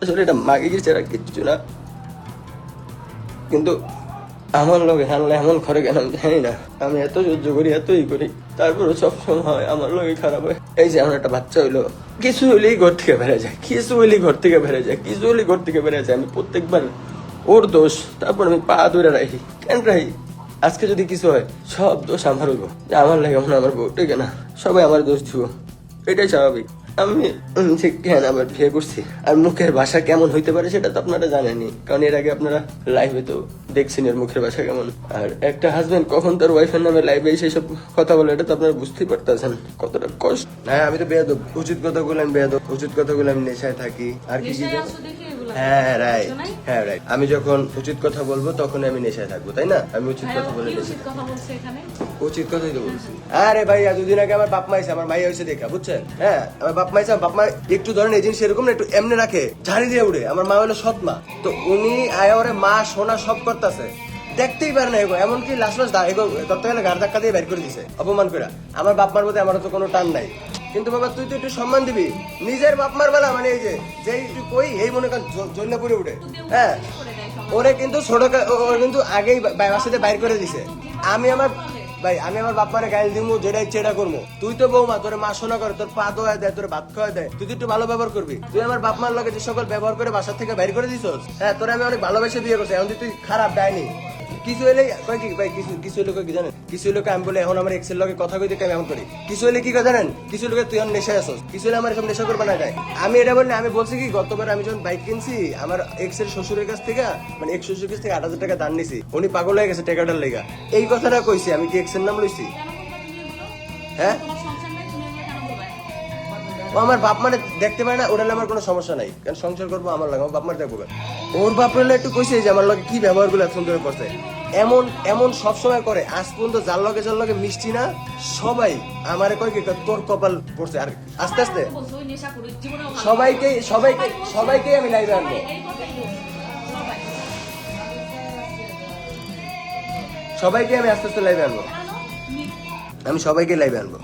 আসলে এটা মাগে গেছে আর কিচ্ছু না, কিন্তু আমার লগে হানলে এমন করে কেন আমি জানি না। আমি এত সহ্য করি, এতই করি, তারপরে সবসময় আমার লগে খারাপ হয়। এই যে আমার একটা বাচ্চা হইলো, কিছু হইলেই ঘর থেকে বেড়ে যায়, কিছু হইলেই ঘর থেকে বেড়ে যায়, কিছু হইলেই ঘর থেকে বেড়ে যায়। আমি প্রত্যেকবার ওর দোষ, তারপর আমি পা ধরে রাখি। কেন রাখি? আজকে যদি কিছু হয় সব দোষ আমার হইব, যে আমার লাগে মনে হয় আমার বউ ঠিক না, সবাই আমার দোষ দিব, এটাই স্বাভাবিক। আমি যে কেন আবার বিয়ে করছি, আর মুখের ভাষা কেমন হইতে পারে সেটা তো আপনারা জানেনই, কারণ এর আগে আপনারা লাইভে তো দেখছেন এর মুখের ভাষা কেমন। আর একটা হাজবেন্ড কখন তার ওয়াইফের নামে লাইভে এসে সব কথা বলে, এটা তো আপনারা বুঝতেই পারতেছেন কতটা কষ্ট। হ্যাঁ আমি তো বেয়াদব, উচিত কথাগুলো আমি বেয়াদব, উচিত কথাগুলো আমি নেশায় থাকি। আর কি কি হ্যাঁ রাইট, হ্যাঁ রাইট। আমি যখন উচিত কথা বলবো তখন আমি নেশায় থাকবো, তাই না? আমি উচিত কথা বলে উচিত কথাই তো বলছি। আরে ভাইয়া দুদিন আগে আমার বাপ মা এসে, আমার মাইয়া হয়েছে দেখা, বুঝছেন? হ্যাঁ আমার বাপ মা এসে, বাপ মা একটু ধরেন এই জিনিস এরকম না, একটু এমনি রাখে, ঝাড়ি দিয়ে উড়ে। আমার মা হলো সৎ মা, তো উনি আয়া ওরে মা সোনা সব করতেছে, দেখতেই পারে না। এগো এমনকি লাস্ট লাস্ট এগো ধরতে গেলে গাড় ধাক্কা দিয়ে বের করে দিছে, অপমান করে। আমার বাপ মার মধ্যে আমার তো কোনো টান নাই, কিন্তু বাবা তুই তো একটু সম্মান দিবি নিজের বাপ মার বেলা। মানে এই যে যেই তুই কই এই মনে কর জন্য পড়ে উঠে। হ্যাঁ ওরে কিন্তু ছোট, ওরে কিন্তু আগেই বাসাতে বাইর করে দিছে। আমি আমার ভাই, আমি আমার বাপ মারে গাইল দিমু, যেটা ইচ্ছে এটা করবো। তুই তো বৌমা, তোর মা শোনা করে, তোর পা ধোয়া দেয়, তোর ভাত খাওয়া দেয়, তুই তো একটু ভালো ব্যবহার করবি। তুই আমার বাপ মার লগে যে সকল ব্যবহার করে বাসার থেকে বাইর করে দিছস, হ্যাঁ তোরে আমি অনেক ভালোবেসে বিয়ে করছি, এখন তুই খারাপ ডাইনি। কিছু হলে কয় কি ভাই, কিছু হলে কি জানেন, কিছু লোক আমি বলে এখন আমার এক্সের লগে কথা কইতে আমি এমন করি। কিছু হলে কি কথা জানেন, কিছু লোকে তুই এখন নেশায় আসস, কিছু হলে আমার এসব নেশা করবে না যায়। আমি এটা বললে আমি বলছি কি, গতবার আমি যখন বাইক কিনছি আমার এক্সের শ্বশুরের কাছ থেকে, মানে এক্স শ্বশুরের কাছ থেকে 8,000 টাকা দান নিছি, উনি পাগল হয়ে গেছে টাকাটার লেগা। এই কথাটা কইছি আমি, কি এক্সের নাম লইছি? হ্যাঁ ও আমার বাপ মারে দেখতে পারে না, ওটা আমার কোনো সমস্যা নাই, কারণ সংসার করবো আমার লাগে, আমার বাপ মার দেখবো। ওর বাপ মারে একটু কইছে যে আমার লগে কি ব্যবহার গুলো সুন্দর করছে, এমন এমন সবসময় করে। আজ পর্যন্ত যার লগে মিষ্টি না, সবাই আমারে কয় কি তোর কপাল পড়ছে। আর আস্তে আস্তে সবাইকে আমি লাইভে আনবো, সবাইকে আমি আস্তে আস্তে লাইভে আনবো, আমি সবাইকে লাইভে আনবো।